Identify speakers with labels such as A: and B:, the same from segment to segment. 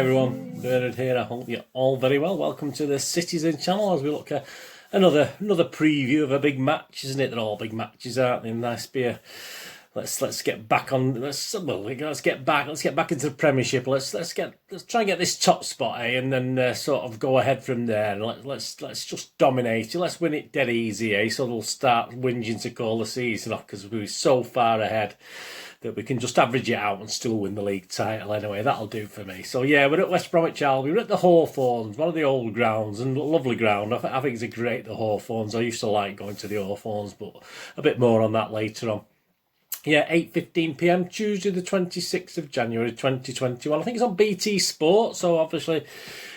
A: everyone, Bernard here. I hope you're all very well. Welcome to the Citizen channel as we look at another preview of a big match, isn't it? They're all big matches, aren't they? Nice beer. Let's get back on. Let's get back into the Premiership. Let's try and get this top spot, and then sort of go ahead from there. Let's just dominate it. Let's win it dead easy, so we'll start whinging to call the season off because we're so far ahead that we can just average it out and still win the league title anyway. That'll do for me. So yeah, we're at West Bromwich Albion. We're at the Hawthorns, one of the old grounds, and lovely ground. I think it's great, the Hawthorns. I used to like going to the Hawthorns, but a bit more on that later on. Yeah, 8:15 p.m, Tuesday the 26th of January 2021. I think it's on BT Sport, so obviously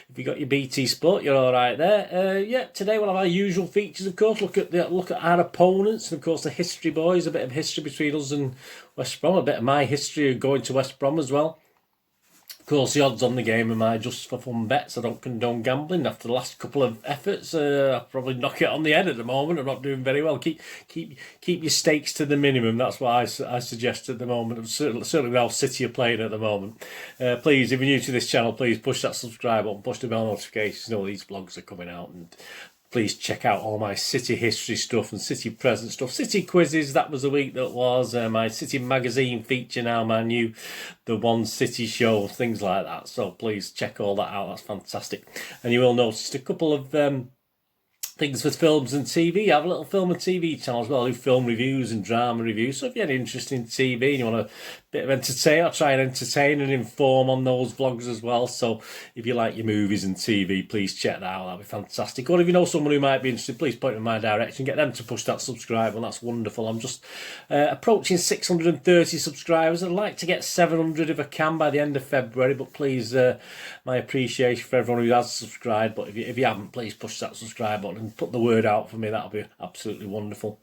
A: if you got your BT Sport, you're all right there. Yeah, today we'll have our usual features, of course. Look at our opponents, and of course the history boys. A bit of history between us and West Brom. A bit of my history of going to West Brom as well. Of course, the odds on the game are my just for fun bets. I don't condone gambling. After the last couple of efforts, I'll probably knock it on the head at the moment. I'm not doing very well. Keep your stakes to the minimum. That's what I suggest at the moment. I'm certainly how City are playing at the moment. Please, if you're new to this channel, please push that subscribe button, push the bell notifications. You know these vlogs are coming out, and please check out all my City history stuff and City present stuff. City quizzes, that was the week that was. My City magazine feature now, my new The One City show, things like that. So please check all that out. That's fantastic. And you will notice a couple of things with films and TV. I have a little film and TV channel as well. I do film reviews and drama reviews. So if you had interest in TV and you want a bit of entertainment, I'll try and entertain and inform on those vlogs as well. So if you like your movies and TV, please check that out. That'd be fantastic. Or if you know someone who might be interested, please point in my direction. Get them to push that subscribe button. That's wonderful. I'm just approaching 630 subscribers. I'd like to get 700 if I can by the end of February. But please, my appreciation for everyone who has subscribed. But if you haven't, please push that subscribe button and put the word out for me. That'll be absolutely wonderful.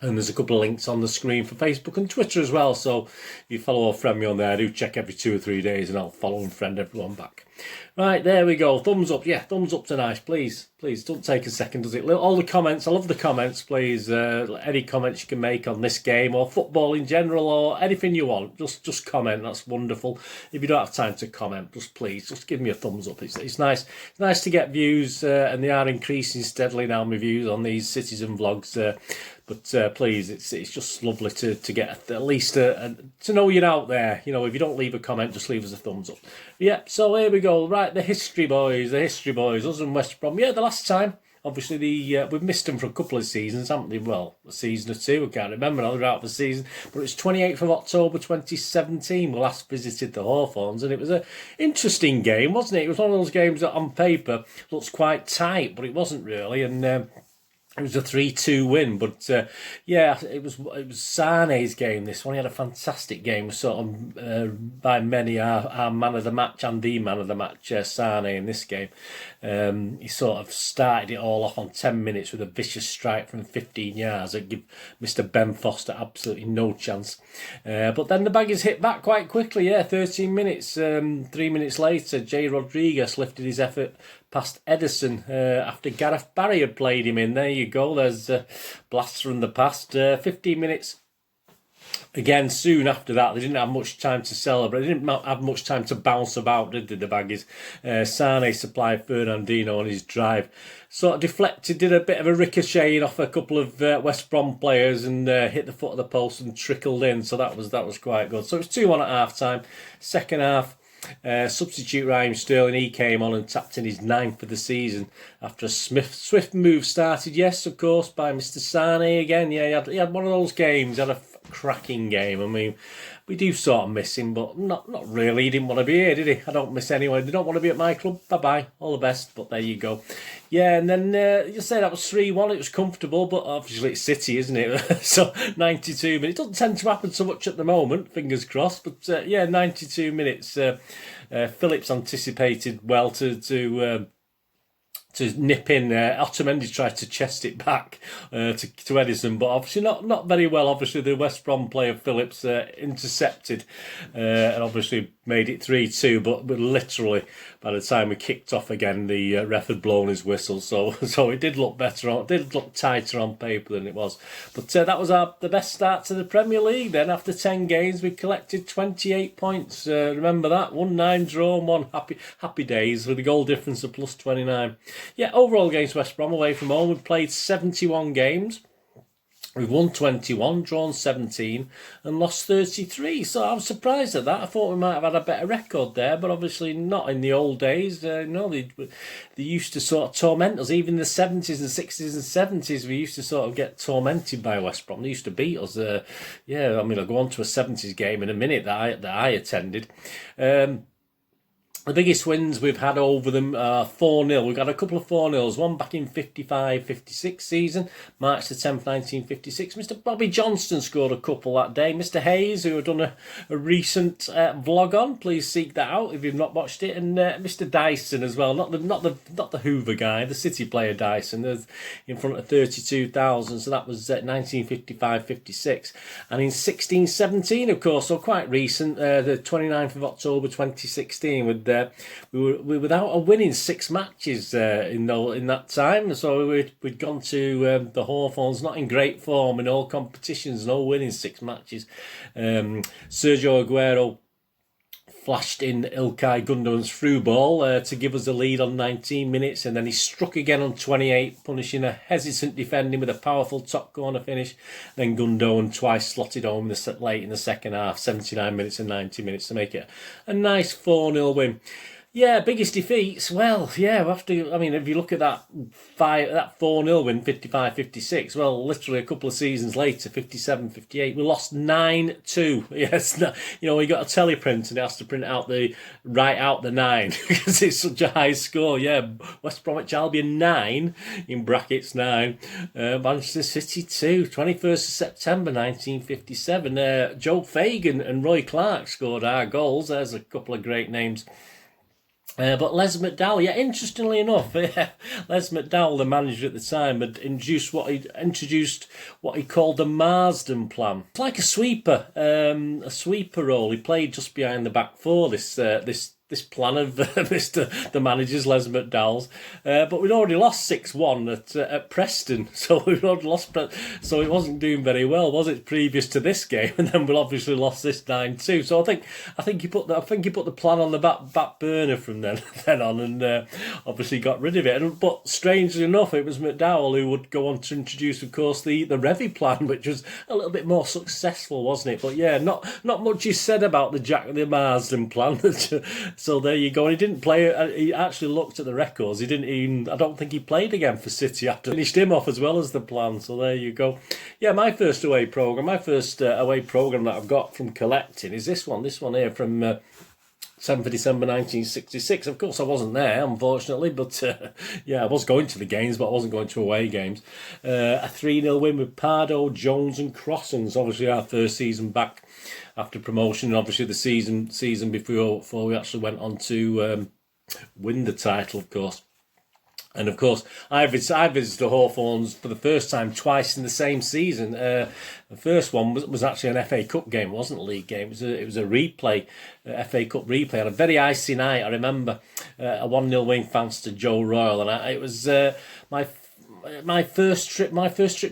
A: And there's a couple of links on the screen for Facebook and Twitter as well. So if you follow or friend me on there, I do check every 2 or 3 days, and I'll follow and friend everyone back. Right, there we go. Thumbs up. Yeah, thumbs up's nice. Please, don't take a second, does it? All the comments. I love the comments. Please, any comments you can make on this game or football in general or anything you want, just comment. That's wonderful. If you don't have time to comment, just give me a thumbs up. It's nice. It's nice to get views, and they are increasing steadily now. My views on these Citizen vlogs. But please, it's just lovely to get at least to know you're out there. You know, if you don't leave a comment, just leave us a thumbs up. Yeah, so here we go. Right, the history boys, us and West Brom. Yeah, the last time, obviously, we've missed them for a couple of seasons, haven't we? Well, a season or two, I can't remember now, they're out for the season. But it's 28th of October 2017 we last visited the Hawthorns, and it was an interesting game, wasn't it? It was one of those games that on paper looks quite tight, but it wasn't really, and it was a 3-2 win, but yeah, it was Sane's game. This one, he had a fantastic game, sort of by many our man of the match and the man of the match, Sane in this game. He sort of started it all off on 10 minutes with a vicious strike from 15 yards that give Mr. Ben Foster absolutely no chance. But then the Baggies hit back quite quickly. Yeah, 13 minutes. 3 minutes later, Jay Rodriguez lifted his effort past Edison after Gareth Barry had played him in. There you go. There's blasts from the past. 15 minutes. Again, soon after that, they didn't have much time to celebrate. They didn't have much time to bounce about, did they, the Baggies? Sane supplied Fernandinho on his drive. Sort of deflected, did a bit of a ricochet off a couple of West Brom players and hit the foot of the post and trickled in. So that was quite good. So it was 2-1 at half-time. Second half, substitute Raheem Sterling, he came on and tapped in his 9th of the season after a swift move started, yes, of course, by Mr. Sane again. Yeah, he had one of those games, had a cracking game. I mean, we do sort of miss him, but not really. He didn't want to be here, did he? I don't miss anyone. They don't want to be at my club. Bye-bye. All the best. But there you go. Yeah, and then you say that was 3-1. It was comfortable, but obviously it's City, isn't it? So 92 minutes. It doesn't tend to happen so much at the moment, fingers crossed. But yeah, 92 minutes. Phillips anticipated well to nip in. Otamendi tried to chest it back to Edison, but obviously not very well. Obviously, the West Brom player Phillips intercepted, and obviously made it 3-2, but literally by the time we kicked off again, the ref had blown his whistle. So it did look better, it did look tighter on paper than it was. But that was the best start to the Premier League. Then after 10 games, we collected 28 points. Remember that? 1-9 draw and 1 happy days with a goal difference of plus 29. Yeah, overall against West Brom away from home, we've played 71 games. We've won 21, drawn 17 and lost 33. So I was surprised at that. I thought we might have had a better record there, but obviously not in the old days. They used to sort of torment us. Even in the 70s and 60s and 70s, we used to sort of get tormented by West Brom. They used to beat us. I'll go on to a 70s game in a minute that I attended. The biggest wins we've had over them are 4-0. We've got a couple of 4-0s. One back in 55-56 season, March the 10th, 1956. Mr. Bobby Johnston scored a couple that day. Mr. Hayes, who had done a recent vlog on, please seek that out if you've not watched it. And Mr. Dyson as well, not the Hoover guy, the City player Dyson, in front of 32,000. So that was 1955-56. And in 16-17, of course, so quite recent, the 29th of October 2016, with we were without a win in 6 matches in that time. So we'd gone to the Hawthorns, not in great form in all competitions, no win in 6 matches. Sergio Aguero flashed in Ilkay Gundogan's through ball to give us the lead on 19 minutes, and then he struck again on 28, punishing a hesitant defending with a powerful top corner finish. Then Gundogan twice slotted home late in the second half, 79 minutes and 90 minutes to make it a nice 4-0 win. Yeah, biggest defeats. Well, yeah, if you look at that 4-0 win, 55-56, well, literally a couple of seasons later, 57-58, we lost 9-2. Yes, we got a teleprint and it has to write out the 9 because it's such a high score. Yeah, West Bromwich Albion 9, in brackets 9, Manchester City 2, 21st of September 1957. Joe Fagan and Roy Clark scored our goals. There's a couple of great names. But Les McDowell, interestingly enough, Les McDowell, the manager at the time, had introduced what he called the Marsden plan. It's like a sweeper role. He played just behind the back four. This plan of the manager's, Les McDowell's, but we'd already lost 6-1 at Preston, so we'd already lost. So it wasn't doing very well, was it? Previous to this game, and then we obviously lost this 9-2. So I think he put the plan on the back burner from then on, and obviously got rid of it. But strangely enough, it was McDowell who would go on to introduce, of course, the Revy plan, which was a little bit more successful, wasn't it? But yeah, not much is said about the Marsden plan. So there you go. And he didn't play. He actually looked at the records. He didn't even. I don't think he played again for City after finished him off as well as the plan. So there you go. Yeah, my first away program that I've got from collecting is this one. This one here from 7th of December 1966. Of course, I wasn't there, unfortunately, but I was going to the games, but I wasn't going to away games. A 3-0 win with Pardo, Jones and Crossens. Obviously, our first season back after promotion, and obviously the season before we actually went on to win the title, of course. And of course, I visited the Hawthorns for the first time twice in the same season. The first one was actually an FA Cup game, it wasn't a league game. It was a replay, FA Cup replay on a very icy night. I remember a 1-0 win thanks to Joe Royal, and it was my first trip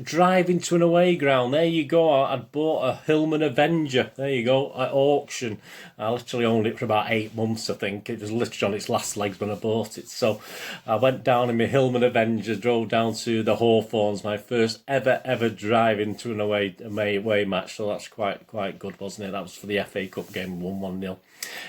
A: driving to an away ground. There you go. I'd bought a Hillman Avenger. There you go, at auction. I literally owned it for about 8 months, I think. It was literally on its last legs when I bought it. So I went down in my Hillman Avenger, drove down to the Hawthorns, my first ever driving to an away match. So that's quite good, wasn't it? That was for the FA Cup game, 1-0.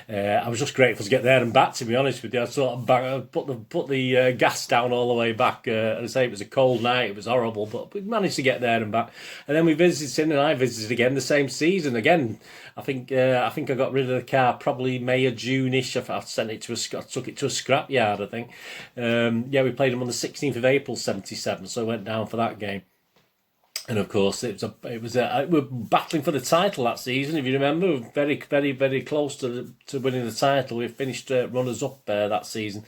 A: I was just grateful to get there and back, to be honest with you. I sort of put the gas down all the way back. And I say it was a cold night, it was horrible, but we managed to get there and back. And then we visited, and I visited again the same season. Again, I think I got rid of the car probably May or June-ish. I took it to a scrapyard, I think. We played them on the 16th of April 77, so I went down for that game. And of course, we were battling for the title that season. If you remember, we were very, very, very close to winning the title. We finished runners up that season.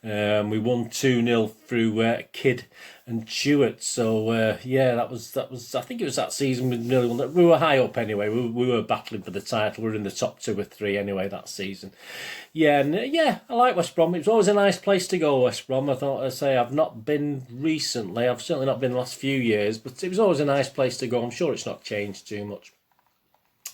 A: We won 2-0 through Kidd and Chewett. So yeah, that was. I think it was that season we nearly won. We were high up anyway. We were battling for the title. We were in the top 2 or 3 anyway that season. Yeah, and yeah, I like West Brom. It was always a nice place to go, West Brom. I've not been recently. I've certainly not been the last few years, but it was always a nice place to go. I'm sure it's not changed too much.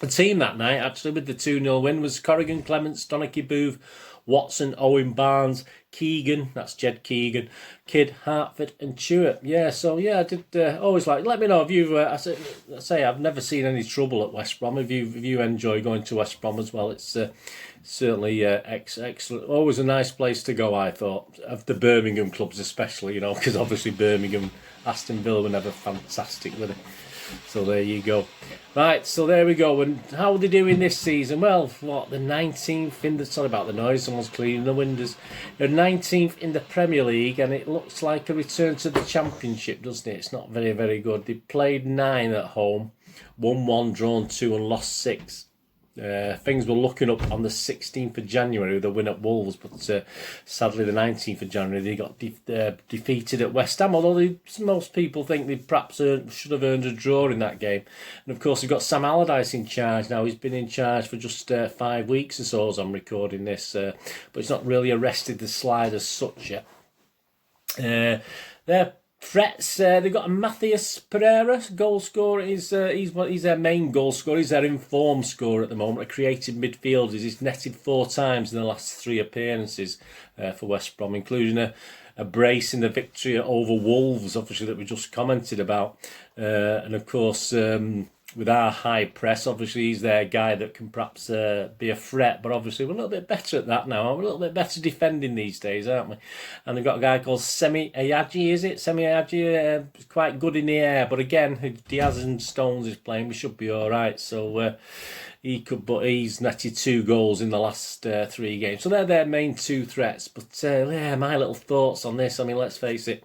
A: The team that night, actually, with the 2-0 win, was Corrigan, Clements, Donachie Booth, Watson, Owen Barnes, Keegan, that's Jed Keegan, Kidd, Hartford and Chewett. Yeah, so yeah, I did always like, let me know if you've, I say I've never seen any trouble at West Brom. If you enjoy going to West Brom as well, it's certainly excellent. Always a nice place to go, I thought, of the Birmingham clubs especially, because obviously Birmingham, Aston Villa were never fantastic with it. So there you go. Right, so there we go. And how are they doing this season? Well, what, the 19th in the... Sorry about the noise, someone's cleaning the windows. They're 19th in the Premier League, and it looks like a return to the Championship, doesn't it? It's not very, very good. They played 9 at home, won 1, drawn 2 and lost 6. Things were looking up on the 16th of January with a win at Wolves, but sadly the 19th of January they got defeated at West Ham, although most people think they perhaps should have earned a draw in that game. And of course we've got Sam Allardyce in charge now. He's been in charge for just 5 weeks or so as I'm recording this, but he's not really arrested the slide as such yet. They're threats, they've got a Matthias Pereira, goal scorer. He's their main goal scorer. He's their informed scorer at the moment. A creative midfielder. He's netted 4 times in the last 3 appearances for West Brom, including a brace in the victory over Wolves, obviously, that we just commented about. And of course, with our high press, obviously he's their guy that can perhaps be a threat, but obviously we're a little bit better at that now. We're a little bit better defending these days, aren't we? And they've got a guy called Semi Ayaji, is it? Semi Ayaji, quite good in the air, but again, if Diaz and Stones is playing, we should be all right. So he's netted 2 goals in the last 3 games. So they're their main 2 threats. But yeah, my little thoughts on this. I mean, let's face it.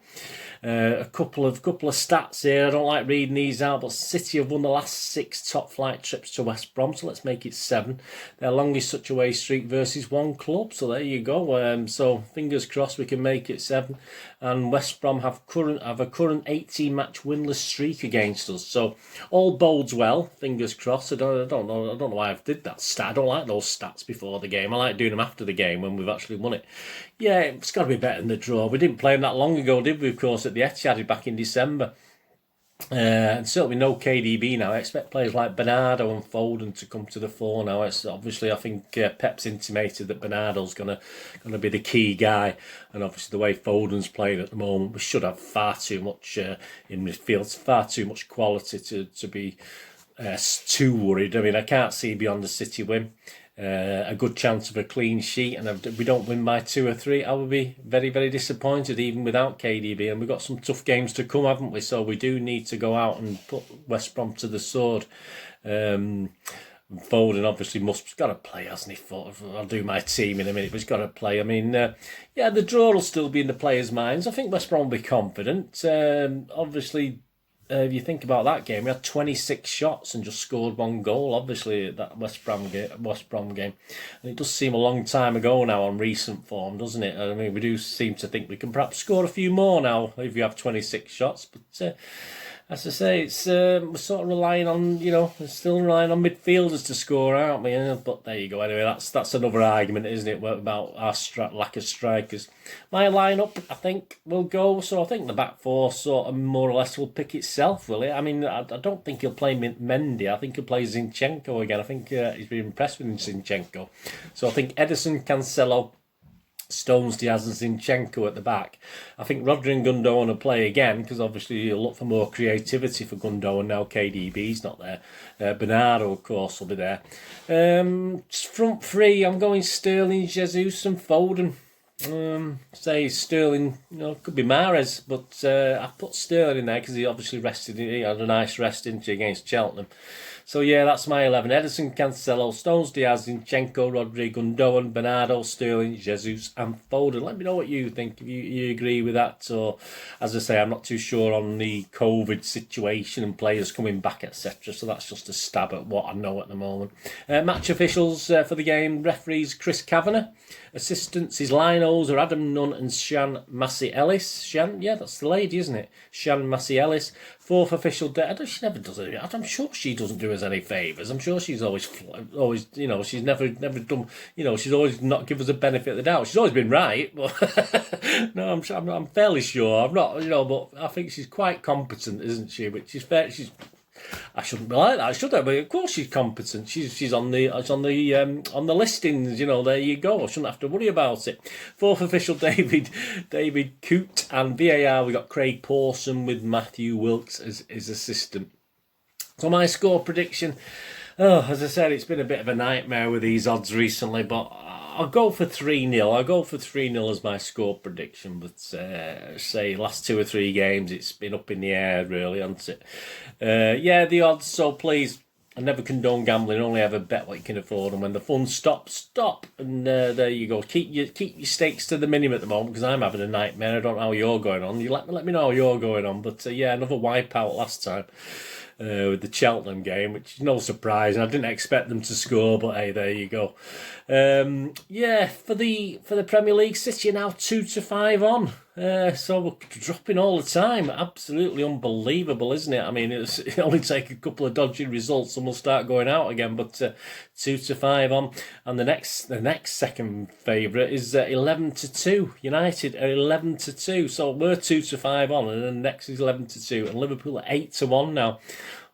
A: A couple of stats here. I don't like reading these out, but City have won the last 6 top flight trips to West Brom, so let's make it 7. Their longest such away streak versus 1 club, so there you go. So fingers crossed we can make it 7. And West Brom have a current 18-match winless streak against us, so all bodes well. Fingers crossed. I don't know why I did that stat. I don't like those stats before the game. I like doing them after the game when we've actually won it. Yeah, it's got to be better than the draw. We didn't play them that long ago, did we? Of course, at the Etihad back in December. And certainly no KDB now. I expect players like Bernardo and Foden to come to the fore now. It's obviously, I think Pep's intimated that Bernardo's gonna be the key guy, and obviously the way Foden's playing at the moment, we should have far too much in midfield, far too much quality to be too worried. I mean, I can't see beyond the City win. A good chance of a clean sheet, and if we don't win by 2 or 3, I would be very, very disappointed even without KDB. And we've got some tough games to come, haven't we? So we do need to go out and put West Brom to the sword. Foden obviously must got to play, hasn't he? I'll do my team in a minute, but he's got to play. I mean, yeah, the draw will still be in the players' minds. I think West Brom will be confident. Obviously, if you think about that game, we had 26 shots and just scored 1 goal, obviously, at that West Brom game. And it does seem a long time ago now on recent form, doesn't it? I mean, we do seem to think we can perhaps score a few more now if you have 26 shots. But as I say, it's we're sort of relying on, we're still relying on midfielders to score, aren't we? But there you go. Anyway, that's another argument, isn't it, about our lack of strikers. My lineup, I think, will go. So I think the back 4 sort of more or less will pick itself, will it? I mean, I don't think he'll play Mendy. I think he'll play Zinchenko again. I think he's been impressed with Zinchenko. So I think Ederson, Cancelo, Stones, Diaz and Zinchenko at the back. I think Rodri and Gundogan will play again, because obviously you'll look for more creativity for Gundogan now KDB's not there. Bernardo, of course, will be there. Front 3, I'm going Sterling, Jesus and Foden. Say Sterling, could be Mahrez, but I've put Sterling in there because he obviously he had a nice rest into against Cheltenham. So yeah, that's my 11. Ederson, Cancelo, Stones, Diaz, Zinchenko, Rodri, Gundogan, Bernardo, Sterling, Jesus and Foden. Let me know what you think, if you agree with that. So, as I say, I'm not too sure on the COVID situation and players coming back, etc. So that's just a stab at what I know at the moment. Match officials for the game, referees Chris Kavanagh, Assistants, his linos are Adam Nunn and Shan Massey Ellis. Shan, yeah, that's the lady, isn't it? Shan Massey Ellis. Fourth official day. She never does it. I'm sure she doesn't do us any favours. I'm sure she's always, you know, she's never done, you know, she's always not give us a benefit of the doubt. She's always been right, but no, I'm fairly sure. I'm not, you know, but I think she's quite competent, isn't she? But she's fair. I shouldn't be like that, should I? But of course she's competent. She's on the listings. You know, there you go. I shouldn't have to worry about it. Fourth official, David Coote, and VAR we got Craig Pawson with Matthew Wilkes as his assistant. So my score prediction. Oh, as I said, it's been a bit of a nightmare with these odds recently, but I'll go for 3-0. I'll go for 3-0 as my score prediction. But say last 2 or 3 games, it's been up in the air, really, hasn't it? Yeah, the odds. So please, I never condone gambling. Only ever bet what you can afford, and when the fun stops, stop. And there you go. Keep your stakes to the minimum at the moment, because I'm having a nightmare. I don't know how you're going on. You let me know how you're going on. But yeah, another wipeout last time. With the Cheltenham game, which is no surprise. I didn't expect them to score, but hey, there you go. Yeah, for the Premier League, City are now 2-5 on. So we're dropping all the time. Absolutely unbelievable, isn't it? I mean, it only take a couple of dodgy results and we'll start going out again. But 2-5 on, and the next second favourite is 11-2. United are 11-2. So we're 2-5 on, and then the next is 11-2, and Liverpool are 8-1 now.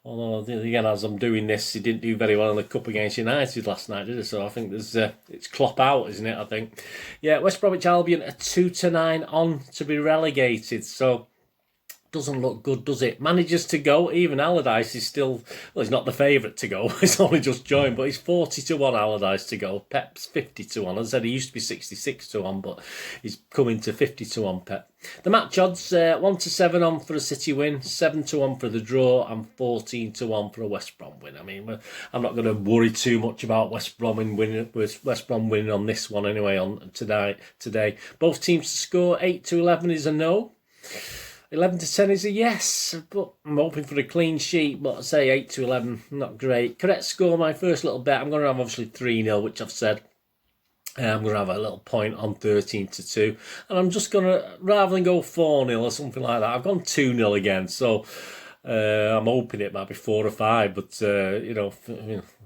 A: Although, again, as I'm doing this, he didn't do very well in the Cup against United last night, did he? So I think it's Klopp out, isn't it, I think? Yeah, West Bromwich Albion are 2-9 on to be relegated. So doesn't look good, does it? Managers to go. Even Allardyce is still, well, he's not the favourite to go. He's only just joined, but he's 40-1 Allardyce to go. Pep's 50-1. As I said, he used to be 66-1, but he's coming to 50-1, Pep. The match odds, 1-7 on for a City win, 7-1 for the draw, and 14-1 for a West Brom win. I mean, I'm not going to worry too much about West Brom winning on this one anyway. On today, both teams to score. 8-11 is a no. 11-10 is a yes, but I'm hoping for a clean sheet. But I say 8-11, not great. Correct score, my first little bet. I'm going to have obviously 3-0, which I've said. I'm going to have a little point on 13-2. And I'm just going to, rather than go 4-0 or something like that, I've gone 2-0 again. So I'm hoping it might be 4 or 5. But, you know,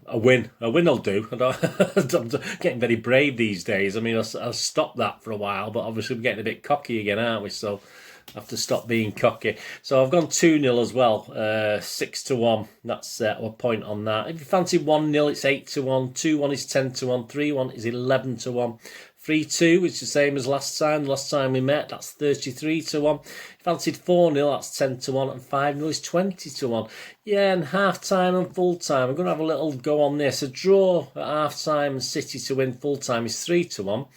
A: a win will do. I'm getting very brave these days. I mean, I'll stop that for a while. But obviously we're getting a bit cocky again, aren't we? So I have to stop being cocky. So I've gone 2-0 as well. 6-1. That's a point on that. If you fancy 1-0, it's 8-1. 2-1 is 10-1. 3-1 is 11-1. 3-2 is the same as last time. Last time we met, that's 33-1. If you fancied 4-0, that's 10-1. And 5-0 is 20-1. Yeah, and half-time and full-time. I'm going to have a little go on this. A draw at half-time and City to win full-time is 3-1.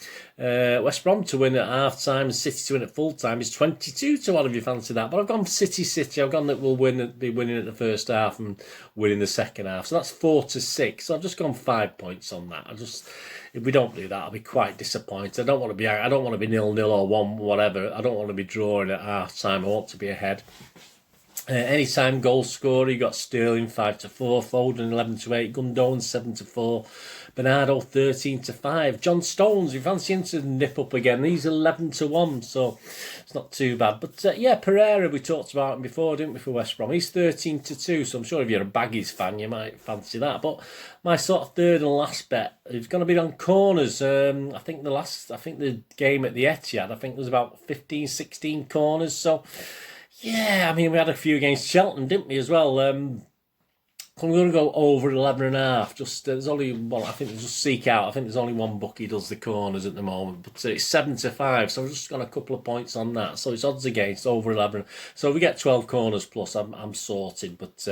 A: West Brom to win at half-time and City to win at full-time is 22-1 if you fancy that. But I've gone City. I've gone that we'll be winning at the first half and winning the second half. So that's 4-6. So I've just gone 5 points on that. If we don't do that, I'll be quite disappointed. I don't want to be 0-0 or 1 whatever. I don't want to be drawing at half time. I want to be ahead. Anytime goal scorer, you got Sterling 5-4, Foden 11-8, Gundogan 7-4, Bernardo 13-5, John Stones, you fancy him to nip up again? He's 11-1, so it's not too bad. But yeah, Pereira, we talked about him before, didn't we, for West Brom? He's 13-2, so I'm sure if you're a Baggies fan, you might fancy that. But my sort of third and last bet is going to be on corners. I think the game at the Etihad, I think there was about 15, 16 corners. So yeah, I mean, we had a few against Cheltenham, didn't we, as well? I'm going to go over 11.5. Just there's only one. I think just seek out. I think there's only one book he does the corners at the moment, but it's 7-5. So I've just got a couple of points on that. So it's odds against over 11. So if we get 12 corners plus, I'm sorted. But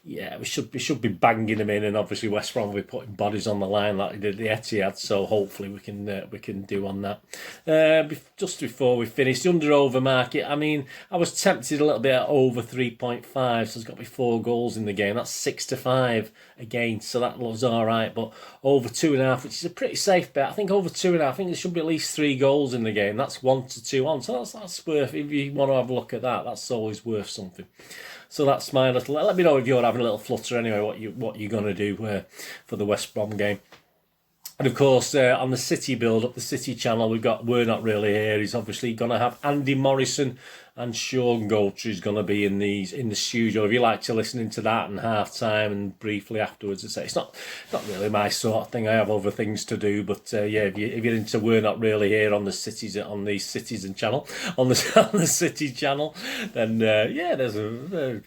A: yeah, we should be banging them in, and obviously West Brom will be putting bodies on the line like they did the Etihad. So hopefully we can do on that. Just before we finish, the under/over market. I mean, I was tempted a little bit at over 3.5. So there's got to be 4 goals in the game. That's 6-5 again, so that looks all right. But over 2.5, which is a pretty safe bet. I think over 2.5. I think there should be at least 3 goals in the game. That's 1-2 on. So that's worth. If you want to have a look at that, that's always worth something. So that's my little. Let me know if you're having a little flutter anyway. What you're going to do for the West Brom game. And of course, on the City build-up, the City channel, we've got We're Not Really Here. He's obviously going to have Andy Morrison and Sean Goldtree is going to be in the studio. If you like to listen into that and half-time and briefly afterwards, it's not really my sort of thing. I have other things to do, but yeah, if you're into We're Not Really Here on the Citizen channel, on the City channel, then yeah, there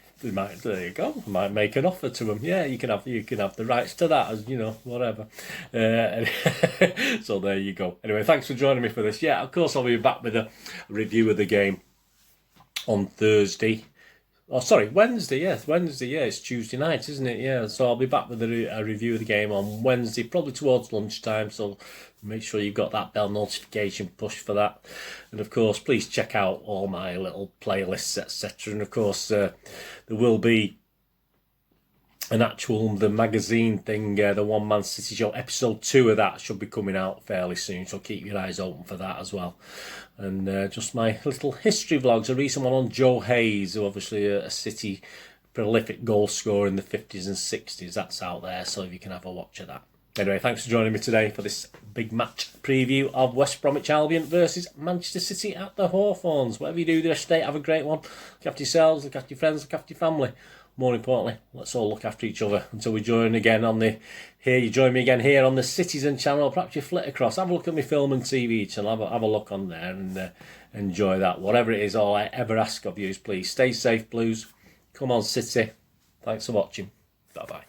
A: you go. Might make an offer to them. Yeah, you can have the rights to that, as you know, whatever. So there you go. Anyway, thanks for joining me for this. Yeah, of course I'll be back with a review of the game on Thursday. Oh, sorry, Wednesday. Yes, Wednesday. Yeah, it's Tuesday night, isn't it? Yeah, so I'll be back with a review of the game on Wednesday, probably towards lunchtime. So make sure you've got that bell notification push for that. And of course, please check out all my little playlists, etc. And of course, there will be the magazine thing, the One Man City Show, episode 2 of that should be coming out fairly soon, so keep your eyes open for that as well. And just my little history vlogs, a recent one on Joe Hayes, who obviously a City prolific goal scorer in the 50s and 60s, that's out there, so if you can have a watch of that. Anyway, thanks for joining me today for this big match preview of West Bromwich Albion versus Manchester City at the Hawthorns. Whatever you do this day, have a great one. Look after yourselves, look after your friends, look after your family. More importantly, let's all look after each other until we join again on you join me again here on the Citizen channel. Perhaps you flit across, have a look at my film and TV channel, have a look on there and enjoy that. Whatever it is, all I ever ask of you is please stay safe, Blues. Come on, City. Thanks for watching. Bye-bye.